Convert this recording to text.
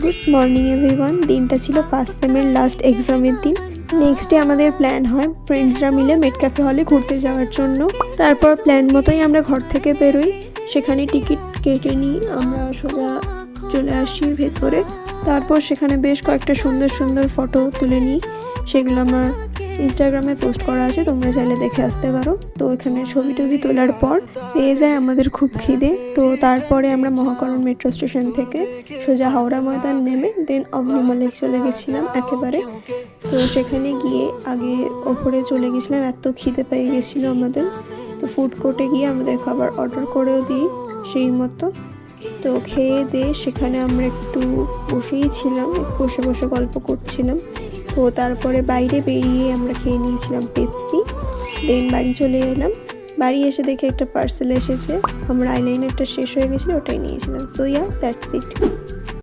Good morning everyone. দিনটা ছিল first সেমের last এক্সামের দিন। নেক্সট ডে আমাদের প্ল্যান হয় ফ্রেন্ডসরা মিলে মেট ক্যাফে হলে ঘুরতে যাওয়ার জন্য। তারপর প্ল্যান মতোই আমরা ঘর থেকে বেরোই, সেখানে টিকিট কেটে নিই, আমরা সোজা চলে আসি ভেতরে। তারপর সেখানে বেশ কয়েকটা সুন্দর সুন্দর ফটো তুলে নিই, সেগুলো আমার ইনস্টাগ্রামে পোস্ট করা আছে, তোমরা চাইলে দেখে আসতে পারো। তো এখানে ছবি টবি তোলার পর পেয়ে যায় আমাদের খুব খিদে। তো তারপরে আমরা মহাকরণ মেট্রো স্টেশন থেকে সোজা হাওড়া ময়দান নেমে দেন অগ্নিমলে চলে গেছিলাম একেবারে। তো সেখানে গিয়ে আগে ওপরে চলে গেছিলাম, এত খিদে পেয়ে গেছিলো আমাদের। তো ফুড কোর্টে গিয়ে আমাদের খাবার অর্ডার করেও দিই সেই মতো। তো খেয়ে দিয়ে সেখানে আমরা একটু বসেই ছিলাম, বসে বসে গল্প করছিলাম। তো তারপরে বাইরে বেরিয়ে আমরা খেয়ে নিয়েছিলাম পেপসি, দেন বাড়ি চলে এলাম। বাড়ি এসে দেখে একটা পার্সেল এসেছে, আমার আইলাইনারটা শেষ হয়ে গেছিলো, ওটাই নিয়েছিলাম। So yeah, that's it.